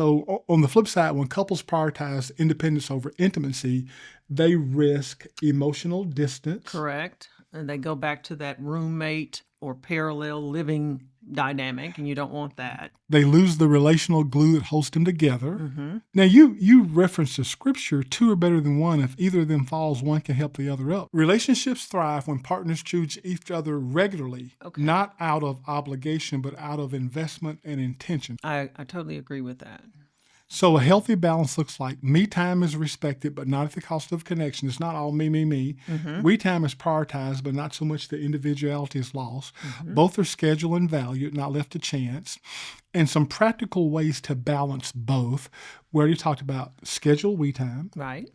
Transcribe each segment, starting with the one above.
So on the flip side, when couples prioritize independence over intimacy, they risk emotional distance. Correct. And they go back to that roommate or parallel living dynamic, and you don't want that. They lose the relational glue that holds them together. Now, you referenced the scripture, two are better than one. If either of them falls, one can help the other up. Relationships thrive when partners choose each other regularly, not out of obligation, but out of investment and intention. I totally agree with that. So a healthy balance looks like me time is respected, but not at the cost of connection. It's not all me, me, me. We time is prioritized, but not so much the individuality is lost. Both are scheduled and valued, not left to chance. And some practical ways to balance both. We already talked about schedule we time. Right.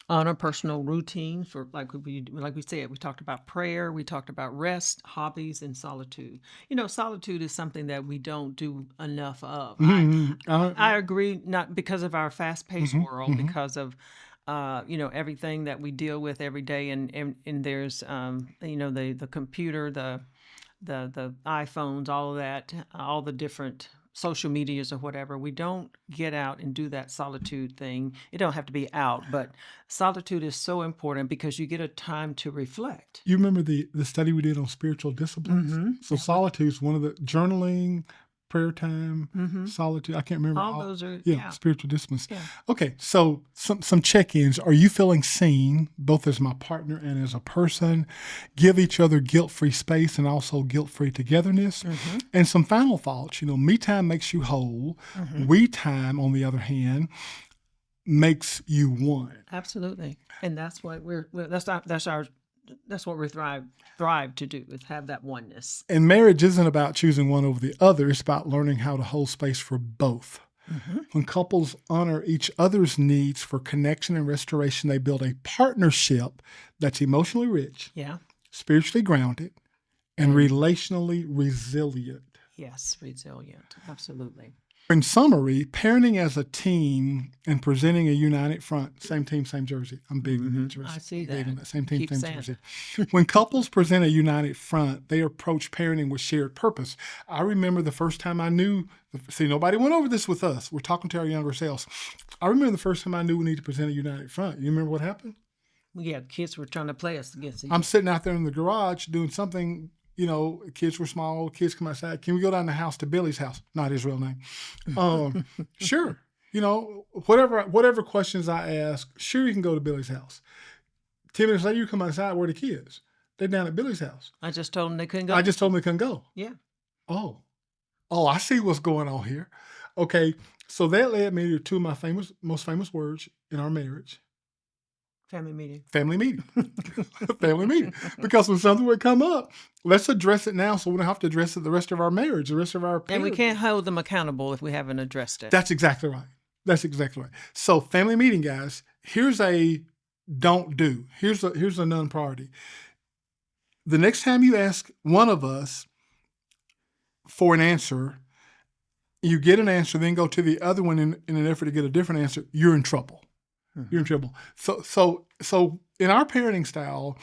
Honor personal routine for like we said, we talked about prayer, we talked about rest, hobbies, and solitude. Solitude is something that we don't do enough of. I agree, not because of our fast-paced world, because of everything that we deal with every day, and there's the computer, the iPhones, all of that, all the different social medias or whatever. We don't get out and do that solitude thing. It don't have to be out, but solitude is so important because you get a time to reflect. You remember the study we did on spiritual disciplines? So solitude is one of the journaling, prayer time, solitude. I can't remember. All those are, spiritual disciplines. Yeah. Okay, so some check-ins. Are you feeling seen, both as my partner and as a person? Give each other guilt-free space and also guilt-free togetherness. And some final thoughts. Me time makes you whole. We time, on the other hand, makes you one. Absolutely. And that's what that's what we thrive to do, is have that oneness. And marriage isn't about choosing one over the other. It's about learning how to hold space for both. When couples honor each other's needs for connection and restoration, they build a partnership that's emotionally rich, spiritually grounded, and relationally resilient. Yes, resilient. Absolutely. In summary, parenting as a team and presenting a united front, same team, same jersey. I'm big on that jersey. I see Big on that. Same team, Keep same saying jersey. When couples present a united front, they approach parenting with shared purpose. I remember the first time I knew, nobody went over this with us. We're talking to our younger selves. I remember the first time I knew we need to present a united front. You remember what happened? Yeah, kids were trying to play us against each other. I'm sitting out there in the garage doing something. Kids were small, kids come outside. Can we go down the house to Billy's house? Not his real name. Sure. Whatever questions I ask, sure, you can go to Billy's house. 10 minutes later, you come outside, where are the kids? They're down at Billy's house. I just told them they couldn't go. I just told them they couldn't go. Yeah. Oh, I see what's going on here. Okay, so that led me to two of my most famous words in our marriage. Family meeting. Family meeting. Family meeting. Because when something would come up, let's address it now so we don't have to address it the rest of our marriage, the rest of our parenting. And we can't hold them accountable if we haven't addressed it. That's exactly right. So family meeting, guys, here's a don't do. Here's a non-priority. The next time you ask one of us for an answer, you get an answer, then go to the other one in an effort to get a different answer, you're in trouble. You're in trouble. So in our parenting style,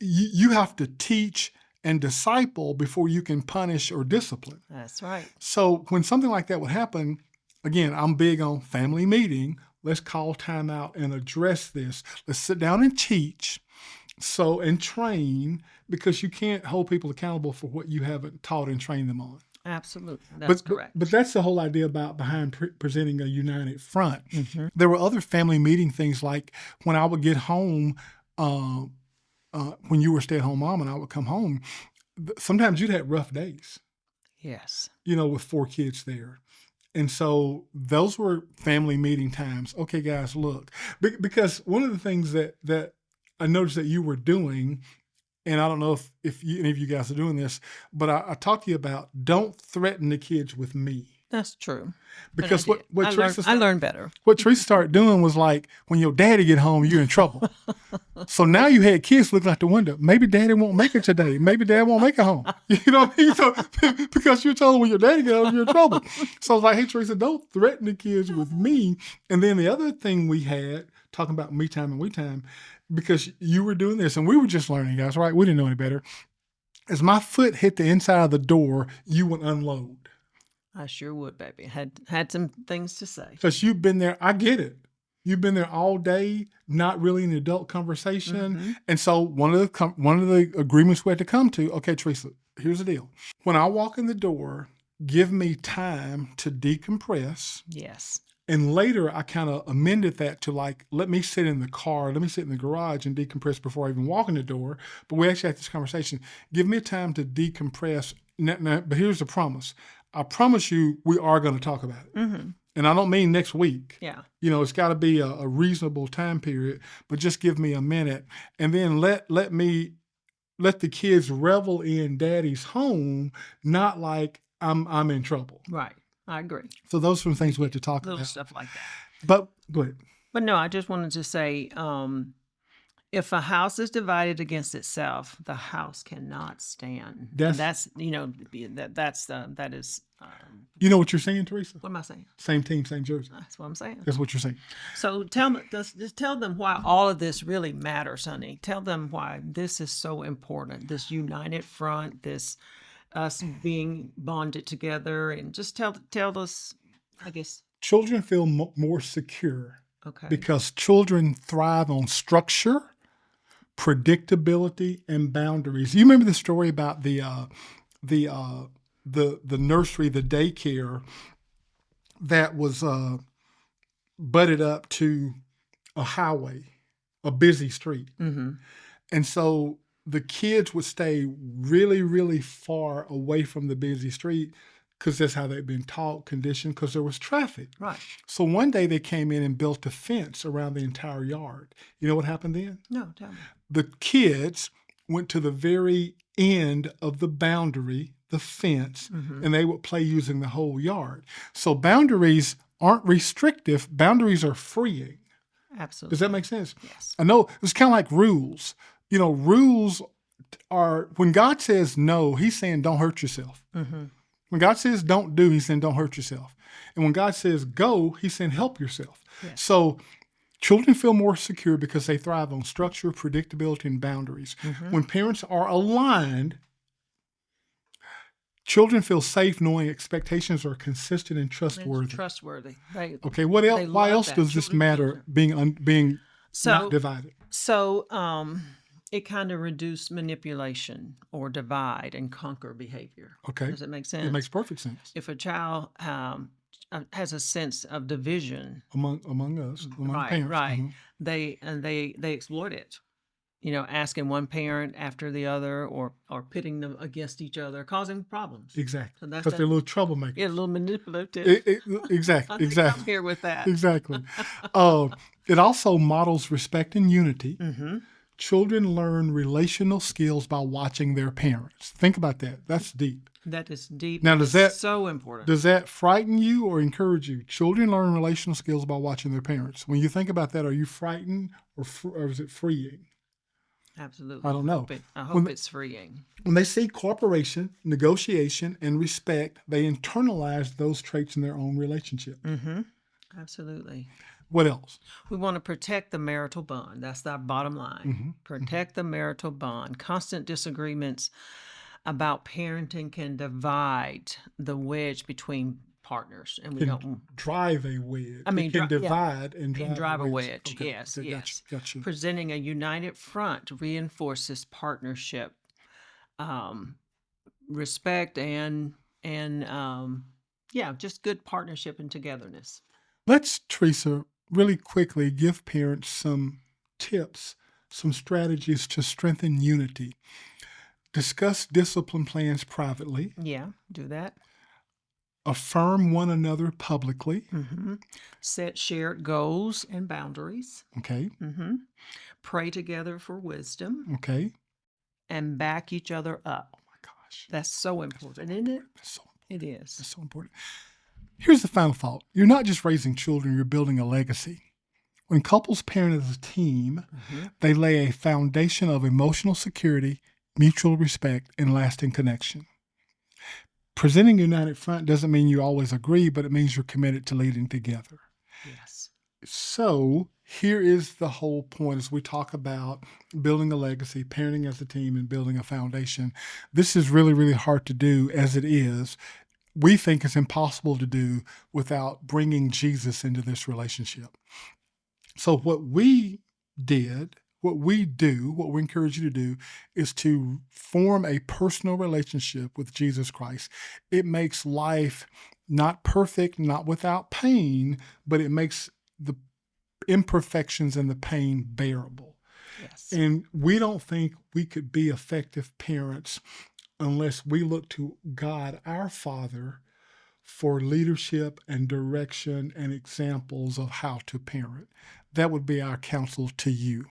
you have to teach and disciple before you can punish or discipline. That's right. So when something like that would happen, again, I'm big on family meeting. Let's call time out and address this. Let's sit down and teach, and train, because you can't hold people accountable for what you haven't taught and trained them on. Absolutely. That's correct. But that's the whole idea behind presenting a united front. There were other family meeting things, like when I would get home, when you were a stay-at-home mom and I would come home, sometimes you'd have rough days. Yes. With 4 kids there. And so those were family meeting times. Okay, guys, look. Because one of the things that I noticed that you were doing, and I don't know if any of you guys are doing this, but I talked to you about, don't threaten the kids with me. That's true. Because I learned better. What Teresa started doing was like, when your daddy get home, you're in trouble. So now you had kids looking out the window. Maybe daddy won't make it today. Maybe dad won't make it home. You know what I mean? So, because you're telling them when your daddy get home, you're in trouble. So I was like, hey, Teresa, don't threaten the kids with me. And then the other thing we had, talking about me time and we time, because you were doing this and we were just learning, guys, right? We didn't know any better. As my foot hit the inside of the door, you would unload. I sure would, baby. Had some things to say. Because you've been there. I get it. You've been there all day, not really an adult conversation. Mm-hmm. And so one of the agreements we had to come to, okay, Teresa, here's the deal. When I walk in the door, give me time to decompress. Yes. And later I kind of amended that to like, let me sit in the car, let me sit in the garage and decompress before I even walk in the door. But we actually had this conversation. Give me time to decompress. But here's the promise. I promise you we are going to talk about it. Mm-hmm. And I don't mean next week. Yeah. It's got to be a reasonable time period, but just give me a minute. And then let the kids revel in daddy's home, not like I'm in trouble. Right. I agree. So those are some things we have to talk Little about. stuff like that. But go ahead. But no, I just wanted to say, if a house is divided against itself, the house cannot stand. That is. You know what you're saying, Teresa? What am I saying? Same team, same jersey. That's what I'm saying. That's what you're saying. So just tell them why all of this really matters, honey. Tell them why this is so important. This united front, this us being bonded together, and just tell us, I guess. Children feel more secure. Okay. Because children thrive on structure, predictability, and boundaries. You remember the story about the nursery, the daycare that was butted up to a highway, a busy street. Mm-hmm. And so the kids would stay really, really far away from the busy street because that's how they'd been taught, conditioned, because there was traffic. Right. So one day they came in and built a fence around the entire yard. You know what happened then? No, tell me. The kids went to the very end of the boundary, the fence, Mm-hmm. and they would play using the whole yard. So boundaries aren't restrictive. Boundaries are freeing. Absolutely. Does that make sense? Yes. I know it's kind of like rules. Rules are, when God says no, he's saying don't hurt yourself. Mm-hmm. When God says don't do, he's saying don't hurt yourself. And when God says go, he's saying help yourself. Yes. So children feel more secure because they thrive on structure, predictability, and boundaries. Mm-hmm. When parents are aligned, children feel safe knowing expectations are consistent and trustworthy. It's trustworthy. Okay, what else? Why else does this matter being not divided? So it kind of reduces manipulation or divide and conquer behavior. Okay. Does it make sense? It makes perfect sense. If a child has a sense of division among us, among parents, right, mm-hmm. they exploit it. Asking one parent after the other, or pitting them against each other, causing problems. Exactly. Because they're a little troublemakers. Yeah, a little manipulative. Exactly. I'm here with that. Exactly. It also models respect and unity. Mm-hmm. Children learn relational skills by watching their parents. Think about that. That's deep. That is deep. Now, so important. Does that frighten you or encourage you? Children learn relational skills by watching their parents. When you think about that, are you frightened or is it freeing? Absolutely. I don't know. I hope it's freeing. When they see cooperation, negotiation, and respect, they internalize those traits in their own relationship. Mm-hmm. Absolutely. What else? We want to protect the marital bond. That's our bottom line. Mm-hmm. Protect the marital bond. Constant disagreements about parenting can divide the wedge between partners, and we don't drive a wedge. I mean, it can divide and drive a wedge. Okay. Yes, Okay. yes. Gotcha. Presenting a united front reinforces partnership, respect, and just good partnership and togetherness. Let's, Teresa, really quickly give parents some tips, some strategies to strengthen unity. Discuss discipline plans privately. Yeah, do that. Affirm one another publicly. Mm-hmm. Set shared goals and boundaries. Okay. Mm-hmm. Pray together for wisdom. Okay. And back each other up. Oh my gosh. That's so important, isn't it? That's so important. It is. That's so important. Here's the final thought. You're not just raising children, you're building a legacy. When couples parent as a team, mm-hmm. they lay a foundation of emotional security, mutual respect, and lasting connection. Presenting a united front doesn't mean you always agree, but it means you're committed to leading together. Yes. So here is the whole point as we talk about building a legacy, parenting as a team, and building a foundation. This is really, really hard to do as it is. we think it's impossible to do without bringing Jesus into this relationship. So what we did, what we do, what we encourage you to do is to form a personal relationship with Jesus Christ. It makes life not perfect, not without pain, but it makes the imperfections and the pain bearable. Yes. And we don't think we could be effective parents unless we look to God, our Father, for leadership and direction and examples of how to parent. That would be our counsel to you.